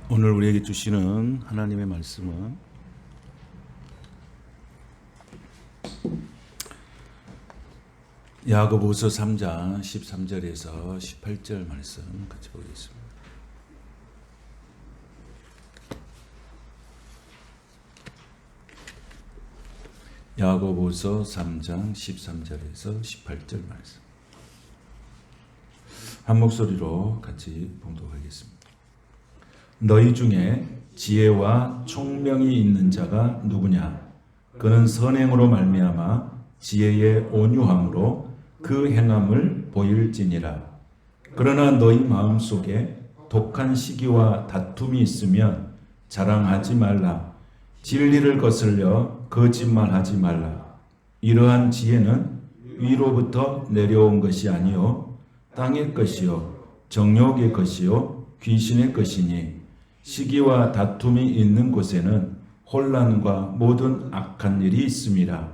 오늘 우리에게 주시는 하나님의 말씀은 야고보서 3장 13절에서 18절 말씀 같이 보겠습니다. 야고보서 3장 13절에서 18절 말씀 한 목소리로 같이 봉독하겠습니다. 너희 중에 지혜와 총명이 있는 자가 누구냐? 그는 선행으로 말미암아 지혜의 온유함으로 그 행함을 보일지니라. 그러나 너희 마음속에 독한 시기와 다툼이 있으면 자랑하지 말라. 진리를 거슬려 거짓말하지 말라. 이러한 지혜는 위로부터 내려온 것이 아니요 땅의 것이요 정욕의 것이요 귀신의 것이니 시기와 다툼이 있는 곳에는 혼란과 모든 악한 일이 있음이라.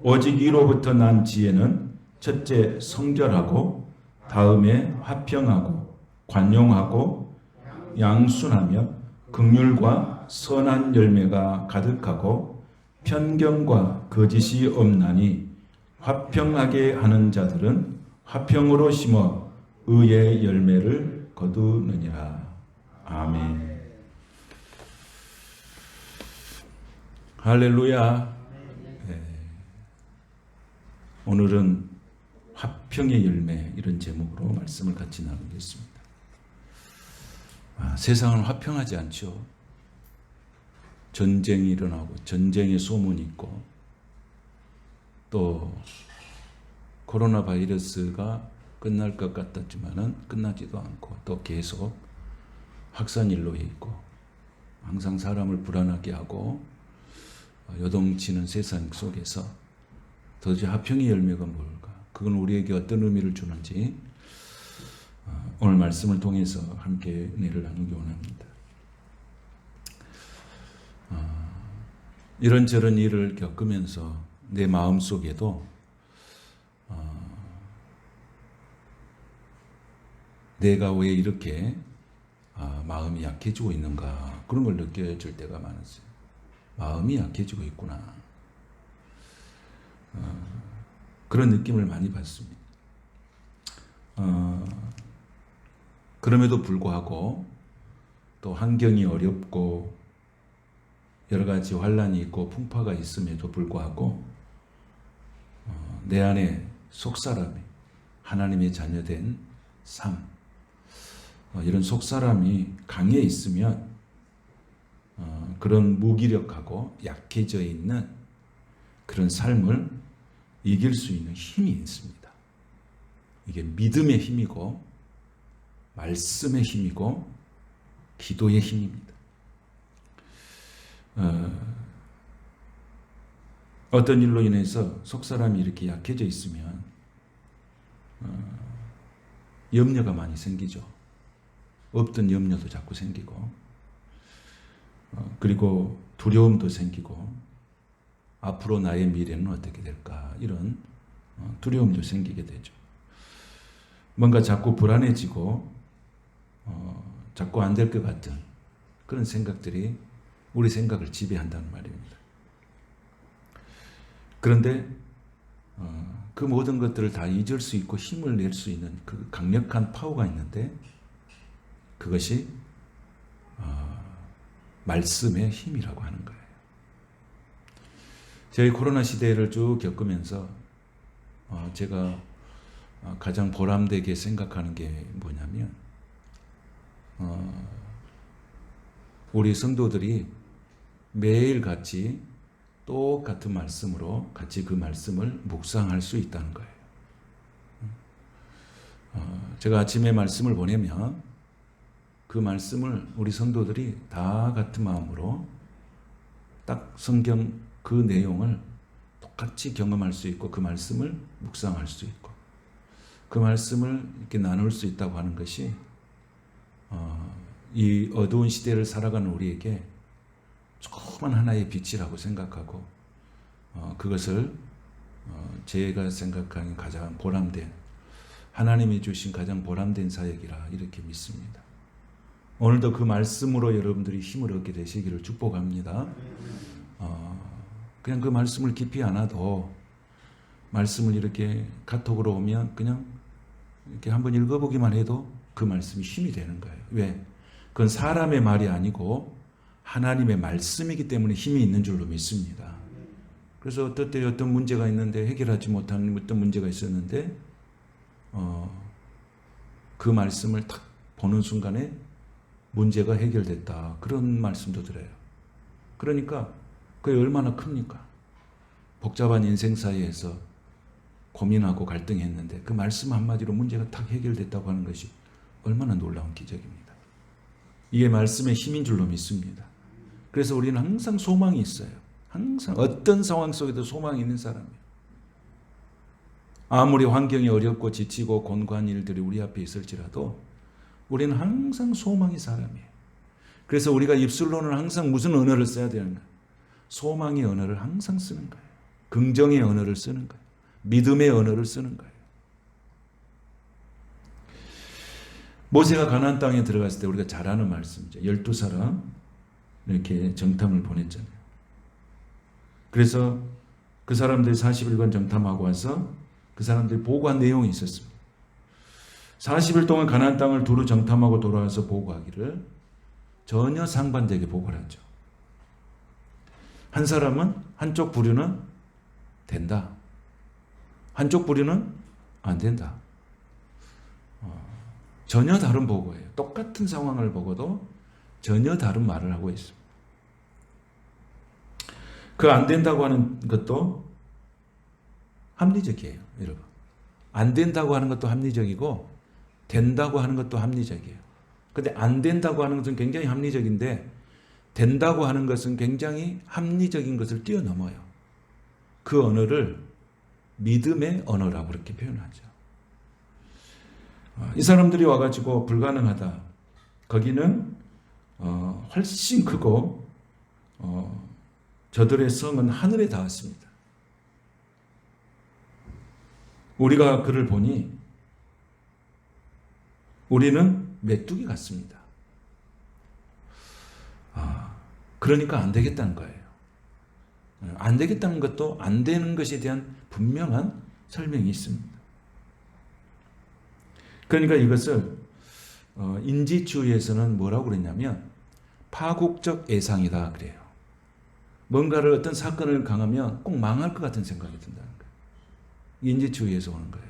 오직 위로부터 난 지혜는 첫째 성결하고 다음에 화평하고 관용하고 양순하며 긍휼과 선한 열매가 가득하고 편견과 거짓이 없나니 화평하게 하는 자들은 화평으로 심어 의의 열매를 거두느니라. 아멘. 할렐루야. 네. 오늘은 화평의 열매 이런 제목으로 말씀을 같이 나누겠습니다. 세상은 화평하지 않죠. 전쟁이 일어나고 전쟁의 소문이 있고 또 코로나 바이러스가 끝날 것 같았지만은 끝나지도 않고 또 계속 확산일로에 있고 항상 사람을 불안하게 하고 요동치는 세상 속에서 도대체 화평의 열매가 뭘까? 그건 우리에게 어떤 의미를 주는지 오늘 말씀을 통해서 함께 은혜를 나누기 원합니다. 이런저런 일을 겪으면서 내 마음속에도 내가 왜 이렇게 마음이 약해지고 있는가 그런 걸 느껴질 때가 많았어요. 마음이 약해지고 있구나. 그런 느낌을 많이 받습니다. 그럼에도 불구하고 또 환경이 어렵고 여러 가지 환란이 있고 풍파가 있음에도 불구하고 내 안에 속사람이 하나님의 자녀된 삶 이런 속사람이 강해 있으면 그런 무기력하고 약해져 있는 그런 삶을 이길 수 있는 힘이 있습니다. 이게 믿음의 힘이고 말씀의 힘이고 기도의 힘입니다. 어떤 일로 인해서 속사람이 이렇게 약해져 있으면 염려가 많이 생기죠. 없던 염려도 자꾸 생기고 그리고 두려움도 생기고 앞으로 나의 미래는 어떻게 될까 이런 두려움도 생기게 되죠. 뭔가 자꾸 불안해지고 자꾸 안 될 것 같은 그런 생각들이 우리 생각을 지배한다는 말입니다. 그런데 그 모든 것들을 다 잊을 수 있고 힘을 낼 수 있는 그 강력한 파워가 있는데 그것이 말씀의 힘이라고 하는 거예요. 저희 코로나 시대를 쭉 겪으면서 제가 가장 보람되게 생각하는 게 뭐냐면 우리 성도들이 매일 같이 똑같은 말씀으로 같이 그 말씀을 묵상할 수 있다는 거예요. 제가 아침에 말씀을 보내면 그 말씀을 우리 성도들이 다 같은 마음으로 딱 성경 그 내용을 똑같이 경험할 수 있고 그 말씀을 묵상할 수 있고 그 말씀을 이렇게 나눌 수 있다고 하는 것이 이 어두운 시대를 살아가는 우리에게 조그만 하나의 빛이라고 생각하고 그것을 제가 생각하는 가장 보람된 하나님이 주신 가장 보람된 사역이라 이렇게 믿습니다. 오늘도 그 말씀으로 여러분들이 힘을 얻게 되시기를 축복합니다. 그냥 그 말씀을 깊이 안 하도 말씀을 이렇게 카톡으로 오면 그냥 이렇게 한번 읽어보기만 해도 그 말씀이 힘이 되는 거예요. 왜? 그건 사람의 말이 아니고 하나님의 말씀이기 때문에 힘이 있는 줄로 믿습니다. 그래서 어떨 때 어떤 문제가 있는데 해결하지 못하는 어떤 문제가 있었는데 그 말씀을 딱 보는 순간에 문제가 해결됐다. 그런 말씀도 들어요. 그러니까 그게 얼마나 큽니까? 복잡한 인생사에서 고민하고 갈등했는데 그 말씀 한마디로 문제가 딱 해결됐다고 하는 것이 얼마나 놀라운 기적입니다. 이게 말씀의 힘인 줄로 믿습니다. 그래서 우리는 항상 소망이 있어요. 항상 어떤 상황 속에도 소망이 있는 사람이에요. 아무리 환경이 어렵고 지치고 곤고한 일들이 우리 앞에 있을지라도 우리는 항상 소망이 사람이에요. 그래서 우리가 입술로는 항상 무슨 언어를 써야 되는가? 소망의 언어를 항상 쓰는 거예요. 긍정의 언어를 쓰는 거예요. 믿음의 언어를 쓰는 거예요. 모세가 가나안 땅에 들어갔을 때 우리가 잘 아는 말씀이죠. 12사람 이렇게 정탐을 보냈잖아요. 그래서 그 사람들이 40일간 정탐하고 와서 그 사람들이 보고한 내용이 있었습니다. 40일 동안 가나안 땅을 두루 정탐하고 돌아와서 보고하기를 전혀 상반되게 보고를 하죠. 한 사람은 한쪽 부류는 된다. 한쪽 부류는 안 된다. 전혀 다른 보고예요. 똑같은 상황을 보고도 전혀 다른 말을 하고 있습니다. 그 안 된다고 하는 것도 합리적이에요, 여러분. 안 된다고 하는 것도 합리적이고 된다고 하는 것도 합리적이에요. 근데 안 된다고 하는 것은 굉장히 합리적인데 된다고 하는 것은 굉장히 합리적인 것을 뛰어넘어요. 그 언어를 믿음의 언어라고 그렇게 표현하죠. 이 사람들이 와가지고 불가능하다. 거기는 훨씬 크고 저들의 성은 하늘에 닿았습니다. 우리가 그를 보니 우리는 메뚜기 같습니다. 그러니까 안 되겠다는 거예요. 안 되겠다는 것도 안 되는 것에 대한 분명한 설명이 있습니다. 그러니까 이것을 인지주의에서는 뭐라고 그랬냐면 파국적 예상이다 그래요. 뭔가를 어떤 사건을 강하면 꼭 망할 것 같은 생각이 든다는 거예요. 인지주의에서 오는 거예요.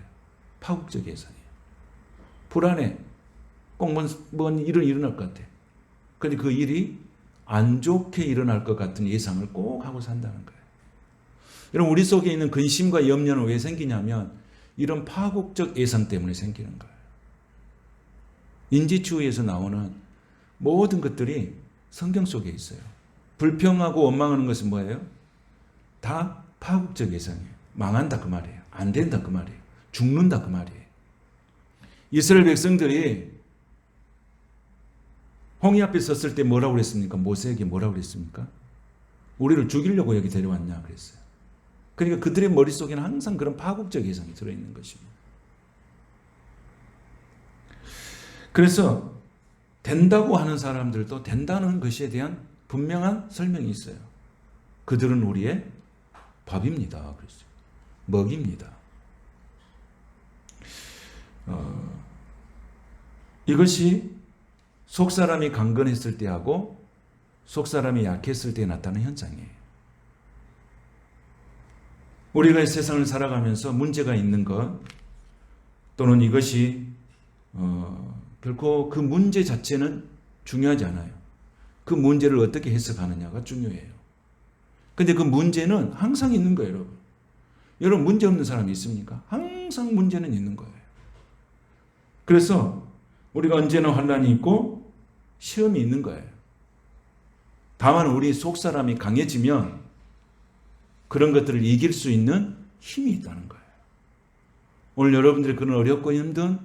파국적 예상이에요. 불안해. 꼭 뭔 일은 일어날 것 같아. 그런데 그 일이 안 좋게 일어날 것 같은 예상을 꼭 하고 산다는 거예요. 여러분, 우리 속에 있는 근심과 염려는 왜 생기냐면 이런 파국적 예상 때문에 생기는 거예요. 인지주의에서 나오는 모든 것들이 성경 속에 있어요. 불평하고 원망하는 것은 뭐예요? 다 파국적 예상이에요. 망한다 그 말이에요. 안 된다 그 말이에요. 죽는다 그 말이에요. 이스라엘 백성들이 홍해 앞에 섰을 때 뭐라고 그랬습니까? 모세에게 뭐라고 그랬습니까? 우리를 죽이려고 여기 데려왔냐 그랬어요. 그러니까 그들의 머릿속에는 항상 그런 파국적 예상이 들어있는 것입니다. 그래서 된다고 하는 사람들도 된다는 것에 대한 분명한 설명이 있어요. 그들은 우리의 밥입니다. 그랬어요. 먹입니다. 이것이 속사람이 강건했을 때하고 속사람이 약했을 때 나타나는 현상이에요. 우리가 이 세상을 살아가면서 문제가 있는 것 또는 이것이 결코 그 문제 자체는 중요하지 않아요. 그 문제를 어떻게 해석하느냐가 중요해요. 근데 그 문제는 항상 있는 거예요, 여러분. 여러분, 문제 없는 사람이 있습니까? 항상 문제는 있는 거예요. 그래서 우리가 언제나 환난이 있고 시험이 있는 거예요. 다만 우리 속사람이 강해지면 그런 것들을 이길 수 있는 힘이 있다는 거예요. 오늘 여러분들이 그런 어렵고 힘든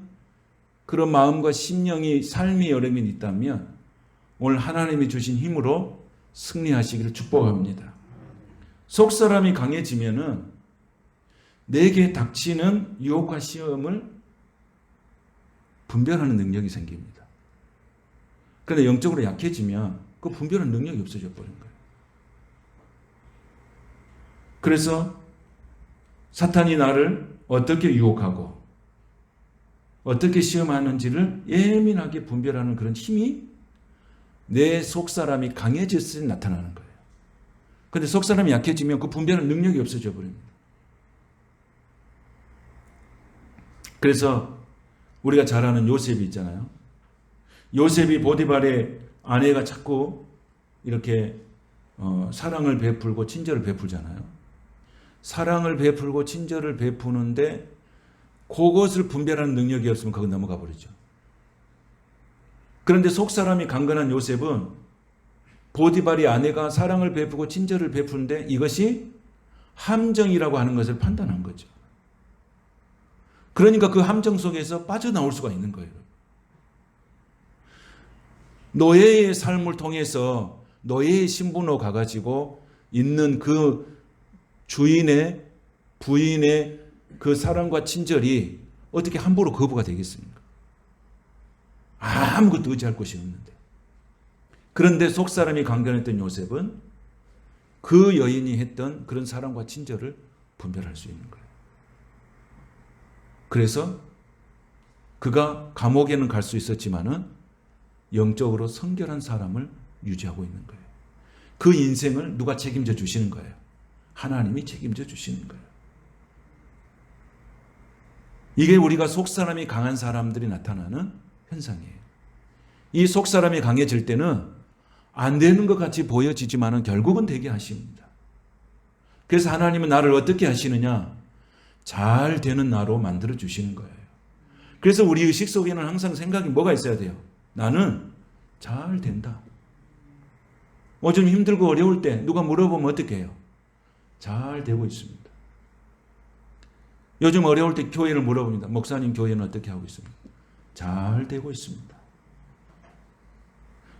그런 마음과 심령이 삶의 여름이 있다면 오늘 하나님이 주신 힘으로 승리하시기를 축복합니다. 속사람이 강해지면은 내게 닥치는 유혹과 시험을 분별하는 능력이 생깁니다. 그런데 영적으로 약해지면 그 분별한 능력이 없어져 버린 거예요. 그래서 사탄이 나를 어떻게 유혹하고 어떻게 시험하는지를 예민하게 분별하는 그런 힘이 내 속사람이 강해졌을 때 나타나는 거예요. 그런데 속사람이 약해지면 그 분별하는 능력이 없어져 버립니다. 그래서 우리가 잘 아는 요셉이 있잖아요. 요셉이 보디발의 아내가 자꾸 이렇게 사랑을 베풀고 친절을 베풀잖아요. 사랑을 베풀고 친절을 베푸는데 그것을 분별하는 능력이 없으면 그건 넘어가 버리죠. 그런데 속사람이 강건한 요셉은 보디발의 아내가 사랑을 베푸고 친절을 베푸는데 이것이 함정이라고 하는 것을 판단한 거죠. 그러니까 그 함정 속에서 빠져나올 수가 있는 거예요. 노예의 삶을 통해서 노예의 신분으로 가가지고 있는 그 주인의 부인의 그 사랑과 친절이 어떻게 함부로 거부가 되겠습니까? 아무것도 의지할 곳이 없는데. 그런데 속사람이 강건했던 요셉은 그 여인이 했던 그런 사랑과 친절을 분별할 수 있는 거예요. 그래서 그가 감옥에는 갈 수 있었지만은 영적으로 성결한 사람을 유지하고 있는 거예요. 그 인생을 누가 책임져 주시는 거예요? 하나님이 책임져 주시는 거예요. 이게 우리가 속사람이 강한 사람들이 나타나는 현상이에요. 이 속사람이 강해질 때는 안 되는 것 같이 보여지지만은 결국은 되게 하십니다. 그래서 하나님은 나를 어떻게 하시느냐? 잘 되는 나로 만들어 주시는 거예요. 그래서 우리 의식 속에는 항상 생각이 뭐가 있어야 돼요? 나는 잘 된다. 좀 힘들고 어려울 때 누가 물어보면 어떻게 해요? 잘 되고 있습니다. 요즘 어려울 때 교회를 물어봅니다. 목사님 교회는 어떻게 하고 있습니까? 잘 되고 있습니다.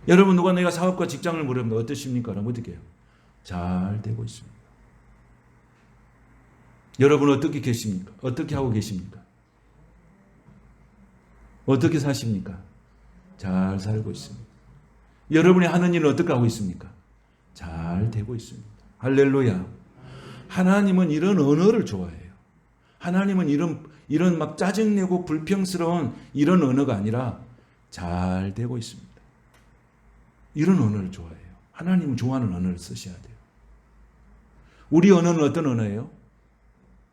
여러분 누가 내가 사업과 직장을 물어보면 어떠십니까? 그럼 어떻게 해요? 잘 되고 있습니다. 여러분 어떻게 계십니까? 어떻게 하고 계십니까? 어떻게 사십니까? 잘 살고 있습니다. 여러분이 하는 일은 어떻게 하고 있습니까? 잘 되고 있습니다. 할렐루야. 하나님은 이런 언어를 좋아해요. 하나님은 이런 막 짜증내고 불평스러운 이런 언어가 아니라 잘 되고 있습니다. 이런 언어를 좋아해요. 하나님은 좋아하는 언어를 쓰셔야 돼요. 우리 언어는 어떤 언어예요?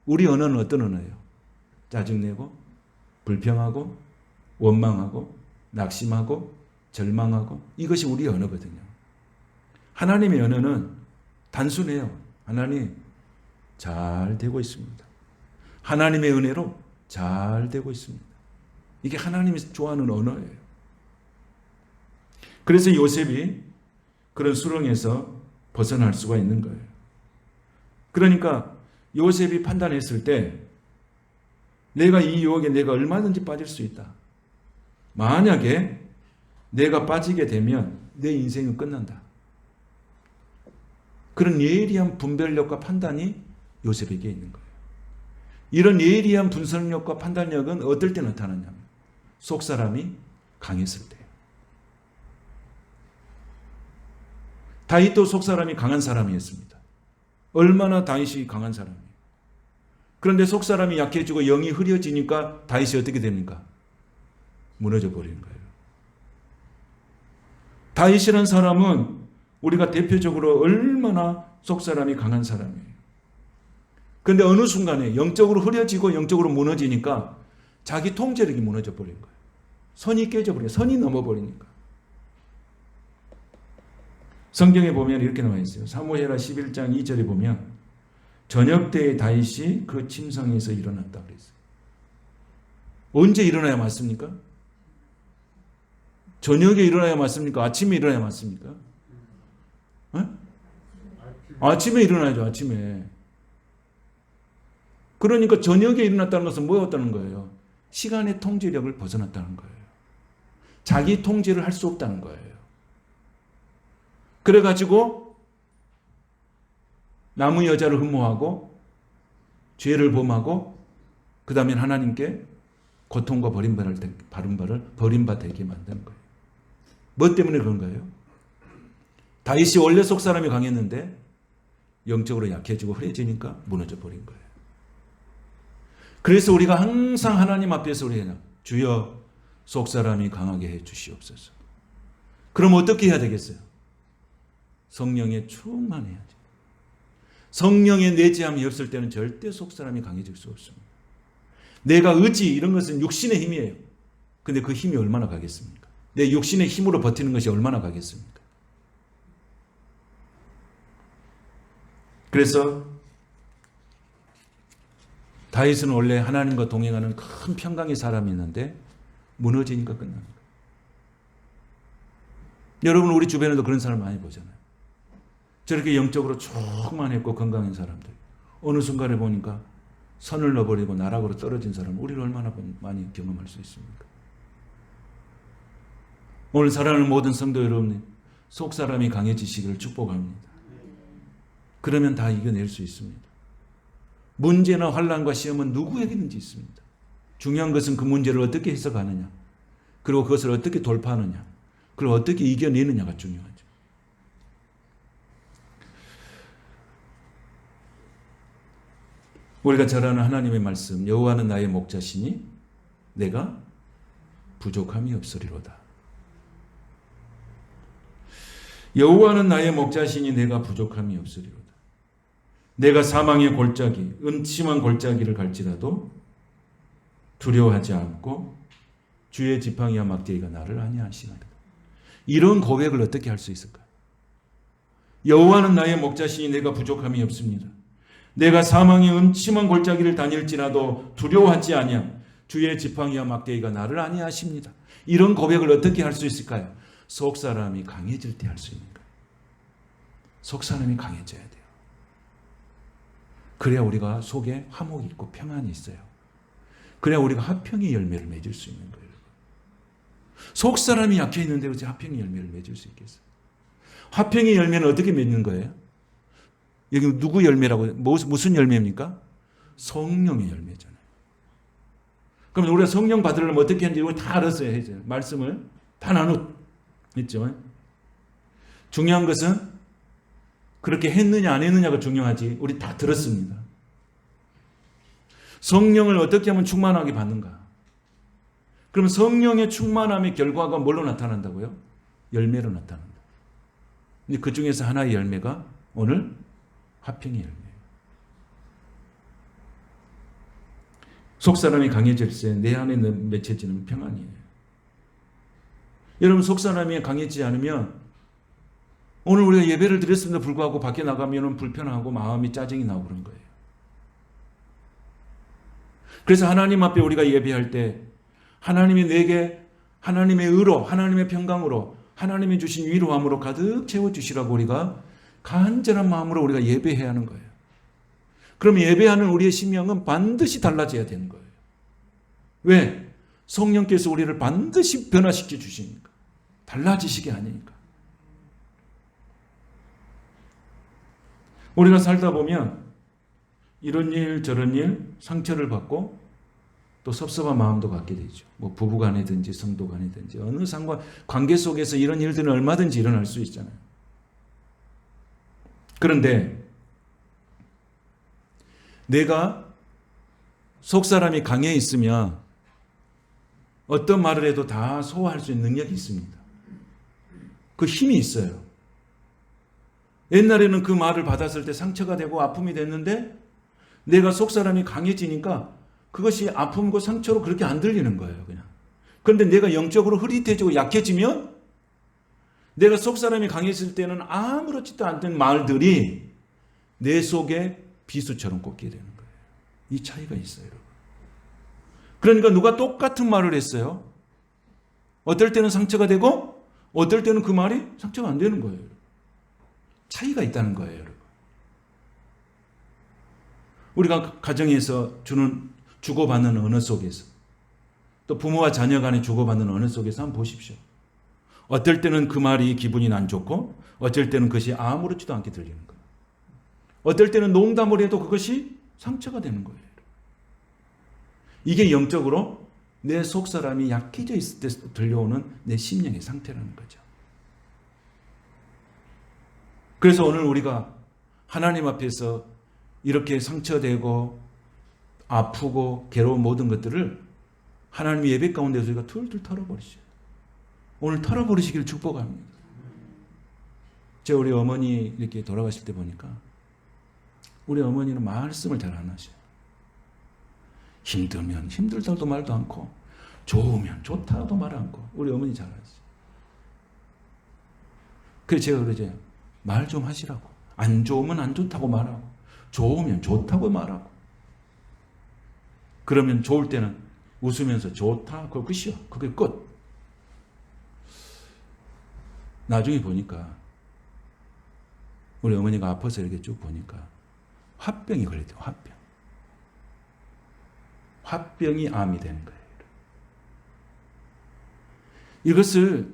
우리 언어는 어떤 언어예요? 짜증내고 불평하고 원망하고 낙심하고 절망하고 이것이 우리 언어거든요. 하나님의 언어는 단순해요. 하나님 잘 되고 있습니다. 하나님의 은혜로 잘 되고 있습니다. 이게 하나님이 좋아하는 언어예요. 그래서 요셉이 그런 수렁에서 벗어날 수가 있는 거예요. 그러니까 요셉이 판단했을 때 내가 이 유혹에 내가 얼마든지 빠질 수 있다. 만약에 내가 빠지게 되면 내 인생은 끝난다. 그런 예리한 분별력과 판단이 요셉에게 있는 거예요. 이런 예리한 분석력과 판단력은 어떨 때 나타나냐면 속사람이 강했을 때예요. 다윗도 속사람이 강한 사람이었습니다. 얼마나 다윗이 강한 사람이에요. 그런데 속사람이 약해지고 영이 흐려지니까 다윗이 어떻게 됩니까? 무너져 버리는 거예요. 다윗이라는 사람은 우리가 대표적으로 얼마나 속사람이 강한 사람이에요. 그런데 어느 순간에 영적으로 흐려지고 영적으로 무너지니까 자기 통제력이 무너져 버린 거예요. 선이 깨져버려요. 선이 넘어버리니까. 성경에 보면 이렇게 나와 있어요. 사무엘하 11장 2절에 보면 저녁 때에 다윗이 그 침상에서 일어났다 그랬어요. 언제 일어나야 맞습니까? 저녁에 일어나야 맞습니까? 아침에 일어나야 맞습니까? 아침에 일어나야죠. 아침에. 그러니까 저녁에 일어났다는 것은 뭐였다는 거예요? 시간의 통제력을 벗어났다는 거예요. 자기 통제를 할 수 없다는 거예요. 그래가지고 남의 여자를 흠모하고 죄를 범하고 그 다음에 하나님께 고통과 버림받게 만드는 거예요. 뭐 때문에 그런가요? 다윗이 원래 속 사람이 강했는데 영적으로 약해지고 흐려지니까 무너져 버린 거예요. 그래서 우리가 항상 하나님 앞에서 우리가 주여 속 사람이 강하게 해 주시옵소서. 그럼 어떻게 해야 되겠어요? 성령에 충만해야죠. 성령의 내재함이 없을 때는 절대 속 사람이 강해질 수 없습니다. 내가 의지 이런 것은 육신의 힘이에요. 근데 그 힘이 얼마나 가겠습니까? 내 육신의 힘으로 버티는 것이 얼마나 가겠습니까? 그래서 다윗은 원래 하나님과 동행하는 큰 평강의 사람이었는데 무너지니까 끝나는 거예요. 여러분 우리 주변에도 그런 사람 많이 보잖아요. 저렇게 영적으로 충만했고 건강한 사람들 어느 순간에 보니까 선을 넣어버리고 나락으로 떨어진 사람 우리를 얼마나 많이 경험할 수 있습니까? 오늘 사랑하는 모든 성도 여러분 속 사람이 강해지시기를 축복합니다. 그러면 다 이겨낼 수 있습니다. 문제나 환난과 시험은 누구에게든지 있습니다. 중요한 것은 그 문제를 어떻게 해석하느냐 그리고 그것을 어떻게 돌파하느냐 그걸 어떻게 이겨내느냐가 중요하죠. 우리가 잘 아는 하나님의 말씀 여호와는 나의 목자시니 내가 부족함이 없으리로다. 여호와는 나의 목자시니 내가 부족함이 없으리로다. 내가 사망의 골짜기 음침한 골짜기를 갈지라도 두려워하지 않고 주의 지팡이와 막대기가 나를 안위하시나이다. 이런 고백을 어떻게 할 수 있을까요? 여호와는 나의 목자시니 내가 부족함이 없습니다. 내가 사망의 음침한 골짜기를 다닐지라도 두려워하지 아니함. 주의 지팡이와 막대기가 나를 안위하십니다. 이런 고백을 어떻게 할 수 있을까요? 속 사람이 강해질 때 할 수 있는 거예요. 속 사람이 강해져야 돼요. 그래야 우리가 속에 화목이 있고 평안이 있어요. 그래야 우리가 화평의 열매를 맺을 수 있는 거예요. 속 사람이 약해 있는데 어찌 화평의 열매를 맺을 수 있겠어요? 화평의 열매는 어떻게 맺는 거예요? 여기 누구 열매라고 무슨 열매입니까? 성령의 열매잖아요. 그럼 우리가 성령 받으려면 어떻게 하는지 우리 다 알았어요. 말씀을 다 나눴죠. 중요한 것은 그렇게 했느냐 안 했느냐가 중요하지. 우리 다 들었습니다. 성령을 어떻게 하면 충만하게 받는가? 그럼 성령의 충만함의 결과가 뭘로 나타난다고요? 열매로 나타난다. 근데 그 중에서 하나의 열매가 오늘 화평의 열매예요. 속 사람이 강해질 때 내 안에 맺혀지는 평안이에요. 여러분 속 사람이 강해지지 않으면 오늘 우리가 예배를 드렸음에도 불구하고 밖에 나가면 불편하고 마음이 짜증이 나고 그런 거예요. 그래서 하나님 앞에 우리가 예배할 때 하나님이 내게 하나님의 의로 하나님의 평강으로 하나님이 주신 위로함으로 가득 채워주시라고 우리가 간절한 마음으로 우리가 예배해야 하는 거예요. 그럼 예배하는 우리의 심령은 반드시 달라져야 되는 거예요. 왜? 성령께서 우리를 반드시 변화시켜 주시니까. 달라지시게 하니까. 우리가 살다 보면 이런 일 저런 일 상처를 받고 또 섭섭한 마음도 갖게 되죠. 뭐 부부간이든지 성도간이든지 어느 관계 속에서 이런 일들은 얼마든지 일어날 수 있잖아요. 그런데 내가 속사람이 강해 있으면 어떤 말을 해도 다 소화할 수 있는 능력이 있습니다. 그 힘이 있어요. 옛날에는 그 말을 받았을 때 상처가 되고 아픔이 됐는데 내가 속사람이 강해지니까 그것이 아픔과 상처로 그렇게 안 들리는 거예요. 그냥. 그런데 내가 영적으로 흐릿해지고 약해지면 내가 속사람이 강해질 때는 아무렇지도 않던 말들이 내 속에 비수처럼 꽂게 되는 거예요. 이 차이가 있어요. 여러분. 그러니까 누가 똑같은 말을 했어요. 어떨 때는 상처가 되고 어떨 때는 그 말이 상처가 안 되는 거예요. 차이가 있다는 거예요. 여러분. 우리가 가정에서 주고받는 언어 속에서 또 부모와 자녀 간에 주고받는 언어 속에서 한번 보십시오. 어떨 때는 그 말이 기분이 안 좋고 어쩔 때는 그것이 아무렇지도 않게 들리는 거예요. 어떨 때는 농담을 해도 그것이 상처가 되는 거예요. 이게 영적으로 내 속사람이 약해져 있을 때 들려오는 내 심령의 상태라는 거죠. 그래서 오늘 우리가 하나님 앞에서 이렇게 상처되고 아프고 괴로운 모든 것들을 하나님의 예배 가운데서 우리가 툴툴 털어버리죠. 오늘 털어버리시기를 축복합니다. 제가 우리 어머니 이렇게 돌아가실 때 보니까 우리 어머니는 말씀을 잘 안 하셔요. 힘들면 힘들다도 말도 않고 좋으면 좋다도 말 않고 우리 어머니 잘 하시죠. 그래서 제가 그러죠. 말 좀 하시라고. 안 좋으면 안 좋다고 말하고 좋으면 좋다고 말하고 그러면 좋을 때는 웃으면서 좋다. 그거 끝이요. 그게 끝. 나중에 보니까 우리 어머니가 아파서 이렇게 쭉 보니까 화병이 걸렸대요. 화병. 화병이 암이 되는 거예요. 이것을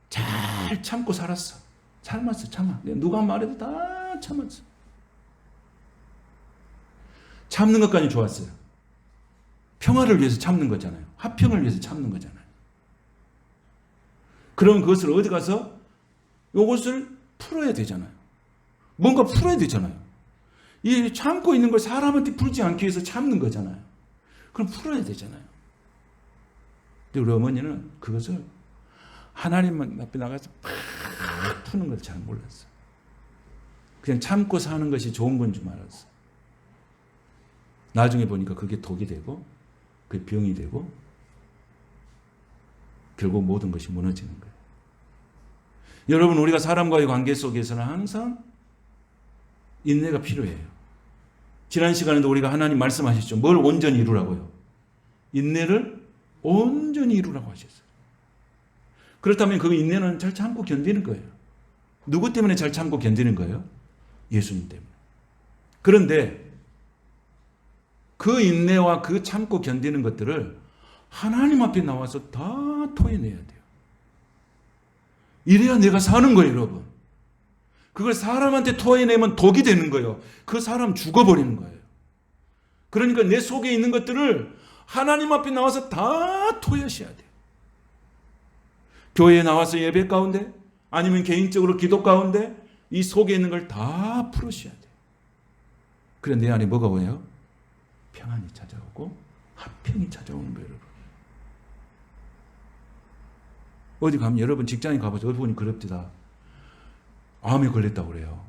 잘 참고 살았어. 참았어. 누가 말해도 다 참았어. 참는 것까지 좋았어요. 평화를 위해서 참는 거잖아요. 화평을 위해서 참는 거잖아요. 그러면 그것을 어디 가서 이것을 풀어야 되잖아요. 뭔가 풀어야 되잖아요. 이 참고 있는 걸 사람한테 풀지 않기 위해서 참는 거잖아요. 그럼 풀어야 되잖아요. 근데 우리 어머니는 그것을 하나님 앞에 나가서 팍 푸는 걸 잘 몰랐어요. 그냥 참고 사는 것이 좋은 건 줄 알았어요. 나중에 보니까 그게 독이 되고 그게 병이 되고 결국 모든 것이 무너지는 거예요. 여러분, 우리가 사람과의 관계 속에서는 항상 인내가 필요해요. 지난 시간에도 우리가 하나님 말씀하셨죠. 뭘 온전히 이루라고요? 인내를 온전히 이루라고 하셨어요. 그렇다면 그 인내는 잘 참고 견디는 거예요. 누구 때문에 잘 참고 견디는 거예요? 예수님 때문에. 그런데 그 인내와 그 참고 견디는 것들을 하나님 앞에 나와서 다 토해내야 돼요. 이래야 내가 사는 거예요, 여러분. 그걸 사람한테 토해내면 독이 되는 거예요. 그 사람 죽어버리는 거예요. 그러니까 내 속에 있는 것들을 하나님 앞에 나와서 다 토하셔야 돼요. 교회에 나와서 예배 가운데 아니면 개인적으로 기도 가운데 이 속에 있는 걸 다 풀으셔야 돼요. 그래 내 안에 뭐가 오요? 평안이 찾아오고 화평이 찾아오는 거예요, 여러분. 어디 가면 여러분 직장에 가보세요. 어디 보니 그럽디다. 암에 걸렸다고 그래요.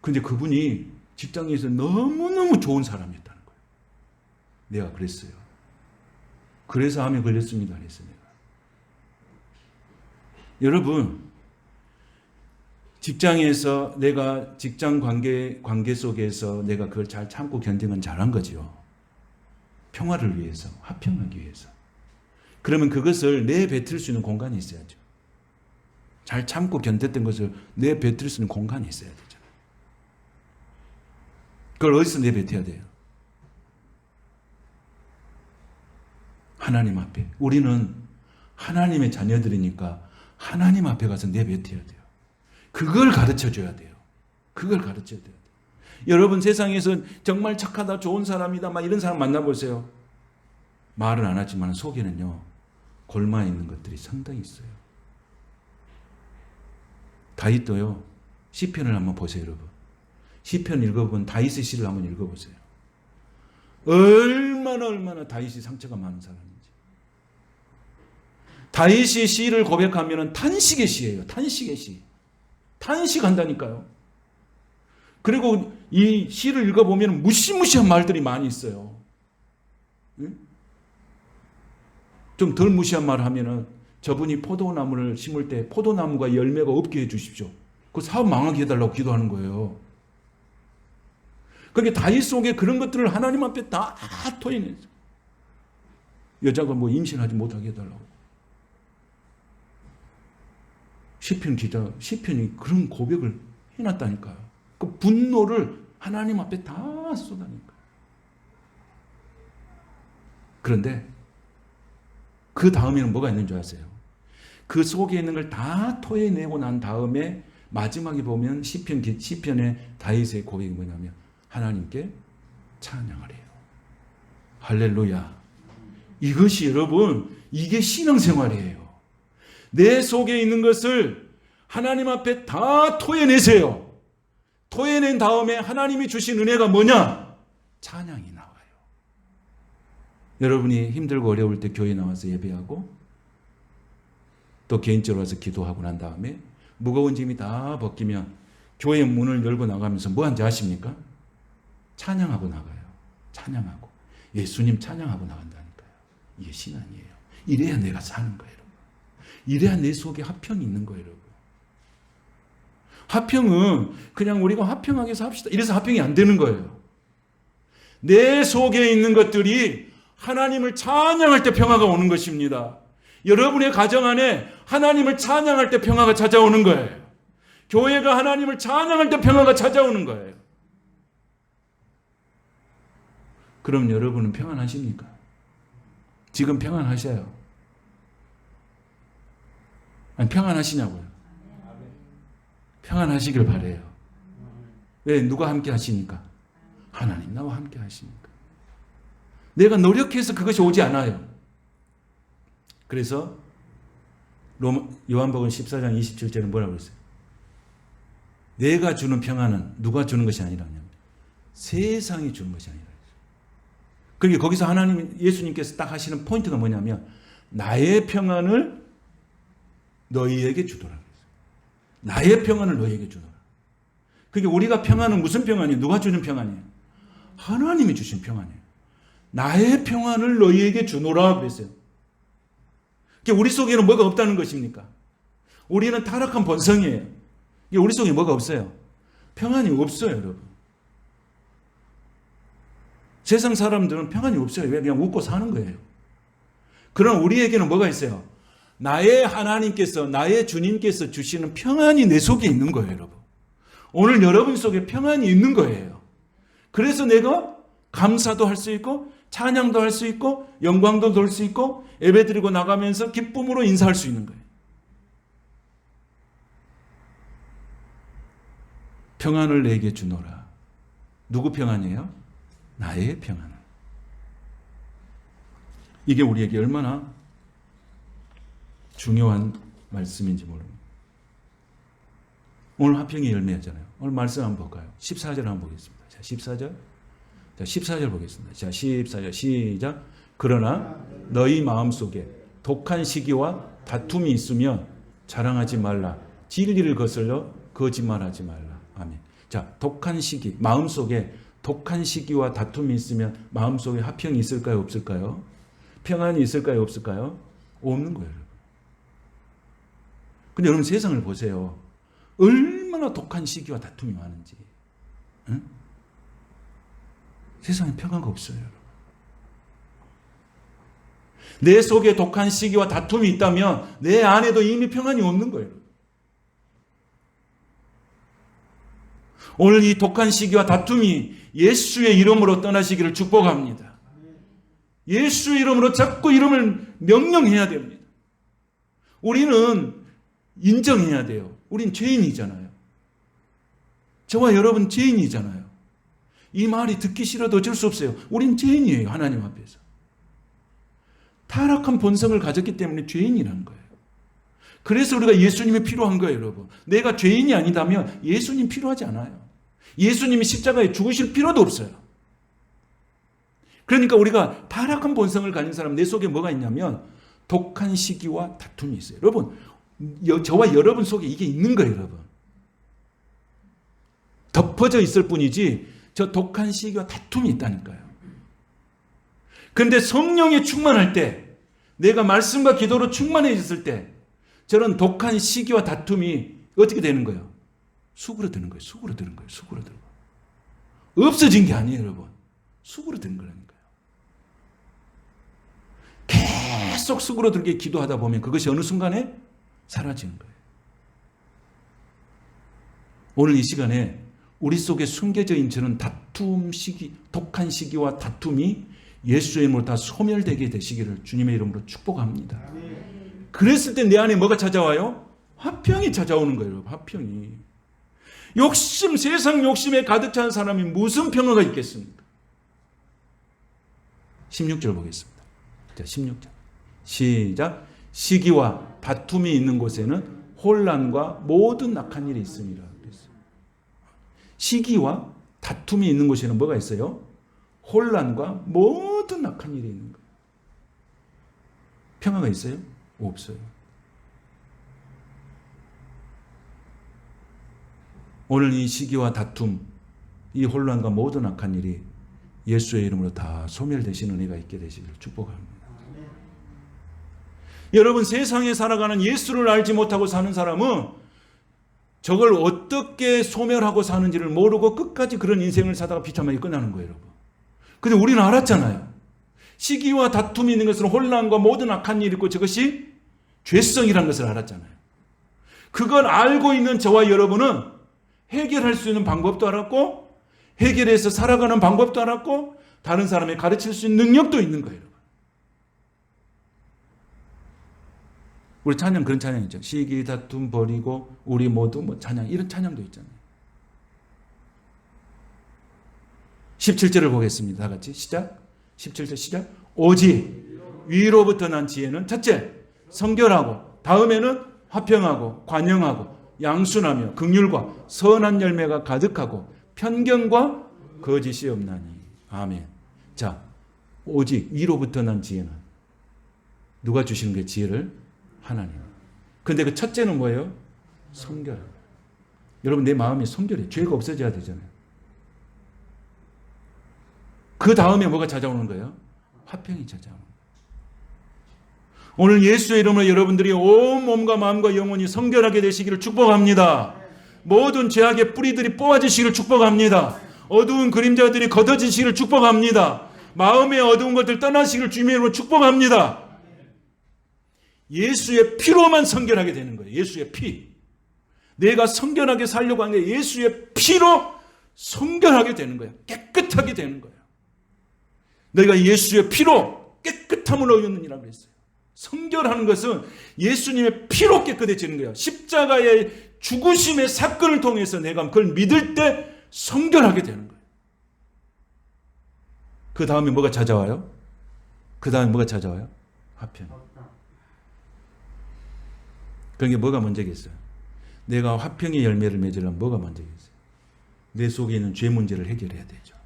근데 그분이 직장에서 너무너무 좋은 사람이었다는 거예요. 내가 그랬어요. 그래서 암에 걸렸습니다. 그랬어요. 내가. 여러분, 직장에서 내가 직장 관계 속에서 내가 그걸 잘 참고 견디면 잘한 거죠. 평화를 위해서, 화평하기 위해서. 그러면 그것을 내뱉을 수 있는 공간이 있어야죠. 잘 참고 견뎠던 것을 내뱉을 수 있는 공간이 있어야 되잖아요. 그걸 어디서 내뱉어야 돼요? 하나님 앞에. 우리는 하나님의 자녀들이니까 하나님 앞에 가서 내뱉어야 돼요. 그걸 가르쳐 줘야 돼요. 그걸 가르쳐야 돼요. 여러분, 세상에서 정말 착하다, 좋은 사람이다, 막 이런 사람 만나보세요. 말은 안 하지만 속에는요, 골마 있는 것들이 상당히 있어요. 다윗도요, 시편을 한번 보세요, 여러분. 시편 읽어본 다윗의 시를 한번 읽어보세요. 얼마나 다윗이 상처가 많은 사람인지. 다윗이 시를 고백하면 탄식의 시예요. 탄식의 시. 탄식한다니까요. 그리고 이 시를 읽어보면 무시무시한 말들이 많이 있어요. 좀 덜 무시한 말 하면은 저분이 포도나무를 심을 때 포도나무가 열매가 없게 해주십시오. 그 사업 망하게 해달라고 기도하는 거예요. 그러니까 다윗 속에 그런 것들을 하나님 앞에 다 토해내죠. 여자가 뭐 임신하지 못하게 해달라고. 시편이 그런 고백을 해놨다니까요. 그 분노를 하나님 앞에 다 쏟아내니까. 그런데 그 다음에는 뭐가 있는 줄 아세요? 그 속에 있는 걸 다 토해내고 난 다음에 마지막에 보면 시편의 다윗의 고백이 뭐냐면 하나님께 찬양하래요. 할렐루야. 이것이 여러분, 이게 신앙생활이에요. 내 속에 있는 것을 하나님 앞에 다 토해내세요. 토해낸 다음에 하나님이 주신 은혜가 뭐냐? 찬양이 나와요. 여러분이 힘들고 어려울 때 교회 나와서 예배하고 또 개인적으로 와서 기도하고 난 다음에 무거운 짐이 다 벗기면 교회 문을 열고 나가면서 뭐 하는지 아십니까? 찬양하고 나가요. 찬양하고. 예수님 찬양하고 나간다니까요. 이게 신앙이에요. 이래야 내가 사는 거예요. 여러분. 이래야 내 속에 화평이 있는 거예요. 여러분. 화평은 그냥 우리가 화평하게 삽시다. 이래서 화평이 안 되는 거예요. 내 속에 있는 것들이 하나님을 찬양할 때 평화가 오는 것입니다. 여러분의 가정 안에 하나님을 찬양할 때 평화가 찾아오는 거예요. 교회가 하나님을 찬양할 때 평화가 찾아오는 거예요. 그럼 여러분은 평안하십니까? 지금 평안하셔요? 아니, 평안하시냐고요? 평안하시길 바라요. 왜? 누가 함께 하시니까? 하나님 나와 함께 하시니까. 내가 노력해서 그것이 오지 않아요. 그래서 요한복음 14장 27절에 뭐라고 했어요? 내가 주는 평안은 누가 주는 것이 아니라 세상이 주는 것이 아니라. 그러니까 거기서 하나님, 예수님께서 딱 하시는 포인트가 뭐냐면 나의 평안을 너희에게 주더라. 나의 평안을 너희에게 주더라. 그게 우리가 평안은 무슨 평안이에요? 누가 주는 평안이에요? 하나님이 주신 평안이에요. 나의 평안을 너희에게 주노라 그랬어요. 우리 속에는 뭐가 없다는 것입니까? 우리는 타락한 본성이에요. 우리 속에 뭐가 없어요? 평안이 없어요, 여러분. 세상 사람들은 평안이 없어요. 왜? 그냥 웃고 사는 거예요. 그러나 우리에게는 뭐가 있어요? 나의 하나님께서, 나의 주님께서 주시는 평안이 내 속에 있는 거예요, 여러분. 오늘 여러분 속에 평안이 있는 거예요. 그래서 내가 감사도 할 수 있고, 찬양도 할 수 있고, 영광도 돌 수 있고, 예배드리고 나가면서 기쁨으로 인사할 수 있는 거예요. 평안을 내게 주노라. 누구 평안이에요? 나의 평안. 이게 우리에게 얼마나 중요한 말씀인지 모릅니다. 오늘 화평의 열매잖아요. 오늘 말씀 한번 볼까요? 14절 한번 보겠습니다. 자, 14절. 자, 14절 보겠습니다. 자, 14절 시작. 그러나 너희 마음속에 독한 시기와 다툼이 있으면 자랑하지 말라. 진리를 거슬러 거짓말하지 말라. 아멘. 자, 독한 시기, 마음속에 독한 시기와 다툼이 있으면 마음속에 화평이 있을까요? 없을까요? 평안이 있을까요? 없을까요? 없는 거예요. 근데 여러분 세상을 보세요. 얼마나 독한 시기와 다툼이 많은지. 응? 세상에 평화가 없어요. 여러분. 내 속에 독한 시기와 다툼이 있다면 내 안에도 이미 평안이 없는 거예요. 오늘 이 독한 시기와 다툼이 예수의 이름으로 떠나시기를 축복합니다. 예수의 이름으로 자꾸 이름을 명령해야 됩니다. 우리는 인정해야 돼요. 우린 죄인이잖아요. 저와 여러분 죄인이잖아요. 이 말이 듣기 싫어도 어쩔 수 없어요. 우린 죄인이에요. 하나님 앞에서. 타락한 본성을 가졌기 때문에 죄인이라는 거예요. 그래서 우리가 예수님이 필요한 거예요, 여러분. 내가 죄인이 아니다면 예수님 필요하지 않아요. 예수님이 십자가에 죽으실 필요도 없어요. 그러니까 우리가 타락한 본성을 가진 사람 내 속에 뭐가 있냐면 독한 시기와 다툼이 있어요. 여러분, 저와 여러분 속에 이게 있는 거예요, 여러분. 덮어져 있을 뿐이지 저 독한 시기와 다툼이 있다니까요. 그런데 성령에 충만할 때, 내가 말씀과 기도로 충만해졌을 때 저런 독한 시기와 다툼이 어떻게 되는 거예요? 수그러드는 거예요. 수그러드는 거예요. 수그러드는 거예요. 없어진 게 아니에요, 여러분. 수그러드는 거라니까요. 계속 수그러들게 기도하다 보면 그것이 어느 순간에 사라지는 거예요. 오늘 이 시간에 우리 속에 숨겨져 있는 저는 다툼 시기, 독한 시기와 다툼이 예수의 이름으로 다 소멸되게 되시기를 주님의 이름으로 축복합니다. 그랬을 때 내 안에 뭐가 찾아와요? 화평이 찾아오는 거예요. 화평이. 욕심, 세상 욕심에 가득 찬 사람이 무슨 평화가 있겠습니까? 16절 보겠습니다. 자, 16절. 시작. 시기와 다툼이 있는 곳에는 혼란과 모든 악한 일이 있습니다. 그랬어요. 시기와 다툼이 있는 곳에는 뭐가 있어요? 혼란과 모든 악한 일이 있는 거예요. 평화가 있어요? 없어요. 오늘 이 시기와 다툼, 이 혼란과 모든 악한 일이 예수의 이름으로 다 소멸되시는 은혜가 있게 되시기를 축복합니다. 여러분, 세상에 살아가는 예수를 알지 못하고 사는 사람은 저걸 어떻게 소멸하고 사는지를 모르고 끝까지 그런 인생을 사다가 비참하게 끝나는 거예요, 여러분. 근데 우리는 알았잖아요. 시기와 다툼이 있는 것은 혼란과 모든 악한 일이 있고 저것이 죄성이라는 것을 알았잖아요. 그걸 알고 있는 저와 여러분은 해결할 수 있는 방법도 알았고 해결해서 살아가는 방법도 알았고 다른 사람에 가르칠 수 있는 능력도 있는 거예요. 우리 찬양 그런 찬양 있죠. 시기 다툼 버리고 우리 모두 뭐 찬양 이런 찬양도 있잖아요. 17절을 보겠습니다. 다 같이 시작. 17절 시작. 오직 위로부터 난 지혜는 첫째 성결하고 다음에는 화평하고 관용하고 양순하며 긍휼과 선한 열매가 가득하고 편견과 거짓이 없나니. 아멘. 자, 오직 위로부터 난 지혜는 누가 주시는 게 지혜를? 하나님. 근데 그 첫째는 뭐예요? 성결. 여러분, 내 마음이 성결해. 죄가 없어져야 되잖아요. 그 다음에 뭐가 찾아오는 거예요? 화평이 찾아오는 거예요. 오늘 예수의 이름으로 여러분들이 온 몸과 마음과 영혼이 성결하게 되시기를 축복합니다. 모든 죄악의 뿌리들이 뽑아지시기를 축복합니다. 어두운 그림자들이 걷어지시기를 축복합니다. 마음의 어두운 것들 떠나시기를 주님의 이름으로 축복합니다. 예수의 피로만 성결하게 되는 거예요. 예수의 피. 내가 성결하게 살려고 하는 게 예수의 피로 성결하게 되는 거예요. 깨끗하게 되는 거예요. 너희가 예수의 피로 깨끗함을 얻느니라 그랬어요. 성결하는 것은 예수님의 피로 깨끗해지는 거예요. 십자가의 죽으심의 사건을 통해서 내가 그걸 믿을 때 성결하게 되는 거예요. 그 다음에 뭐가 찾아와요? 그 다음에 뭐가 찾아와요? 화평. 그게 뭐가 먼저겠어요? 내가 화평의 열매를 맺으려면 뭐가 먼저겠어요? 내 속에 있는 죄 문제를 해결해야 되죠.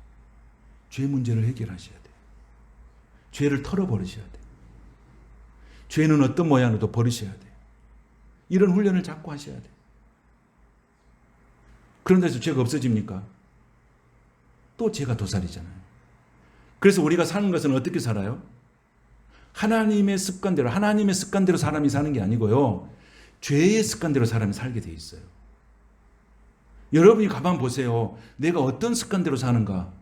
죄 문제를 해결하셔야 돼요. 죄를 털어버리셔야 돼요. 죄는 어떤 모양으로도 버리셔야 돼요. 이런 훈련을 자꾸 하셔야 돼요. 그런데서 죄가 없어집니까? 또 죄가 도살이잖아요. 그래서 우리가 사는 것은 어떻게 살아요? 하나님의 습관대로 사람이 사는 게 아니고요. 죄의 습관대로 사람이 살게 돼 있어요. 여러분이 가만 보세요. 내가 어떤 습관대로 사는가?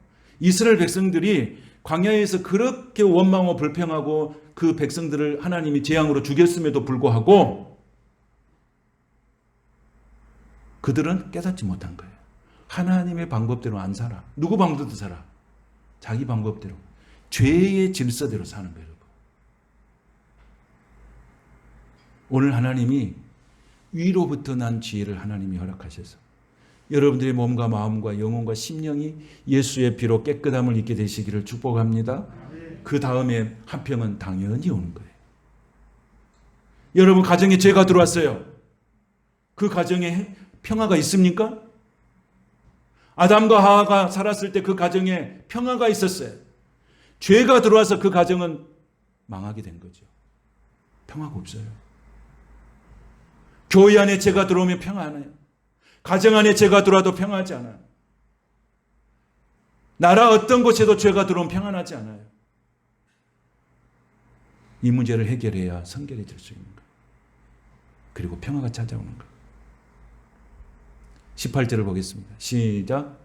이스라엘 백성들이 광야에서 그렇게 원망하고 불평하고 그 백성들을 하나님이 재앙으로 죽였음에도 불구하고 그들은 깨닫지 못한 거예요. 하나님의 방법대로 안 살아. 누구 방법대로 살아? 자기 방법대로. 죄의 질서대로 사는 거예요. 오늘 하나님이 위로부터 난 지혜를 하나님이 허락하셔서 여러분들의 몸과 마음과 영혼과 심령이 예수의 피로 깨끗함을 입게 되시기를 축복합니다. 그 다음에 화평은 당연히 오는 거예요. 여러분 가정에 죄가 들어왔어요. 그 가정에 평화가 있습니까? 아담과 하와가 살았을 때 그 가정에 평화가 있었어요. 죄가 들어와서 그 가정은 망하게 된 거죠. 평화가 없어요. 교회 안에 죄가 들어오면 평화 안 해요. 가정 안에 죄가 들어와도 평화하지 않아요. 나라 어떤 곳에도 죄가 들어오면 평안하지 않아요. 이 문제를 해결해야 성결해질 수 있는 거예요. 그리고 평화가 찾아오는 거예요. 18절을 보겠습니다. 시작.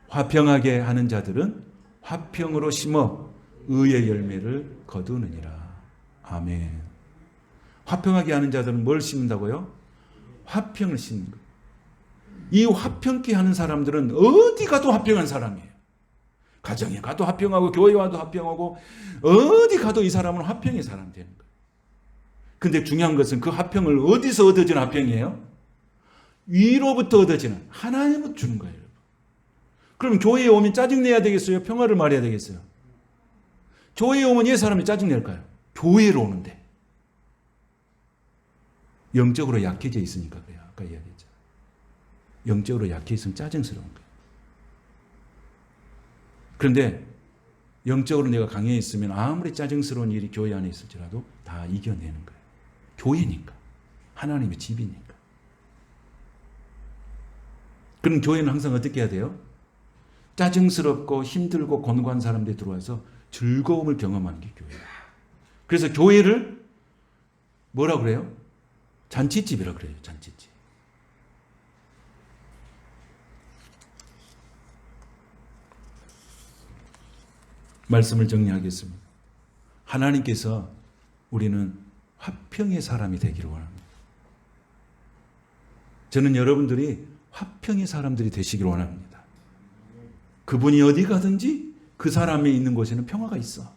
화평하게 하는 자들은 화평으로 심어 의의 열매를 거두느니라. 아멘. 화평하게 하는 자들은 뭘 심는다고요? 화평을 심는 거예요. 이 화평케 하는 사람들은 어디 가도 화평한 사람이에요. 가정에 가도 화평하고 교회에 와도 화평하고 어디 가도 이 사람은 화평의 사람이 되는 거예요. 근데 중요한 것은 그 화평을 어디서 얻어지는 화평이에요? 위로부터 얻어지는 하나님은 주는 거예요. 그럼 교회에 오면 짜증내야 되겠어요? 평화를 말해야 되겠어요? 교회에 오면 이 사람이 짜증낼까요? 교회로 오는데. 영적으로 약해져 있으니까 그래요. 아까 이야기했죠. 영적으로 약해 있으면 짜증스러운 거예요. 그런데 영적으로 내가 강해 있으면 아무리 짜증스러운 일이 교회 안에 있을지라도 다 이겨내는 거예요. 교회니까. 하나님의 집이니까. 그럼 교회는 항상 어떻게 해야 돼요? 짜증스럽고 힘들고 곤고한 사람들이 들어와서 즐거움을 경험하는 게 교회예요. 그래서 교회를 뭐라 그래요? 잔치집이라 그래요. 잔치집. 말씀을 정리하겠습니다. 하나님께서 우리는 화평의 사람이 되기를 원합니다. 저는 여러분들이 화평의 사람들이 되시기를 원합니다. 그분이 어디 가든지 그 사람이 있는 곳에는 평화가 있어.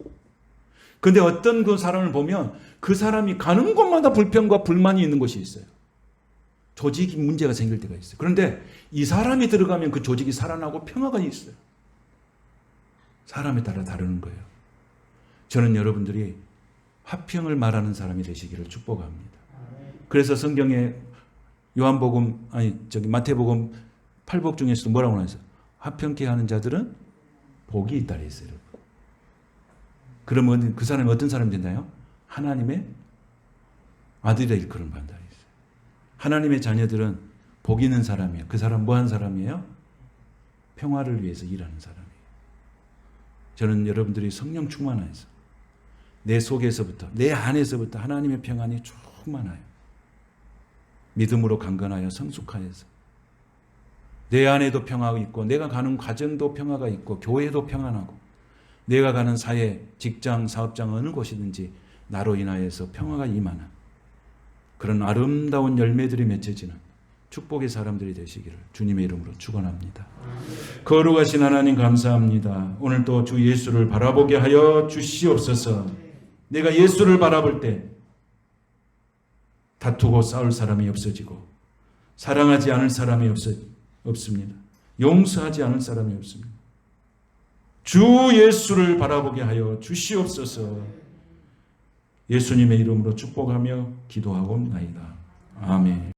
그런데 어떤 그 사람을 보면 그 사람이 가는 곳마다 불평과 불만이 있는 곳이 있어요. 조직이 문제가 생길 때가 있어요. 그런데 이 사람이 들어가면 그 조직이 살아나고 평화가 있어요. 사람에 따라 다르는 거예요. 저는 여러분들이 화평을 말하는 사람이 되시기를 축복합니다. 그래서 성경에 마태복음 8복 중에서도 뭐라고 나왔어요? 화평케 하는 자들은 복이 있다 그랬어요. 그러면 그 사람이 어떤 사람이 된다요? 하나님의 아들이라 일컬음 받는다 그랬어요. 하나님의 자녀들은 복 있는 사람이에요. 그 사람 뭐 하는 사람이에요? 평화를 위해서 일하는 사람이에요. 저는 여러분들이 성령 충만해서 내 속에서부터 내 안에서부터 하나님의 평안이 충만하여 믿음으로 강건하여 성숙하여서 내 안에도 평화가 있고 내가 가는 가정도 평화가 있고 교회도 평안하고 내가 가는 사회, 직장, 사업장 어느 곳이든지 나로 인하여서 평화가 임하는 그런 아름다운 열매들이 맺혀지는 축복의 사람들이 되시기를 주님의 이름으로 축원합니다. 거룩하신 하나님 감사합니다. 오늘도 주 예수를 바라보게 하여 주시옵소서. 내가 예수를 바라볼 때 다투고 싸울 사람이 없어지고 사랑하지 않을 사람이 없습니다. 용서하지 않을 사람이 없습니다. 주 예수를 바라보게 하여 주시옵소서. 예수님의 이름으로 축복하며 기도하옵나이다. 아멘.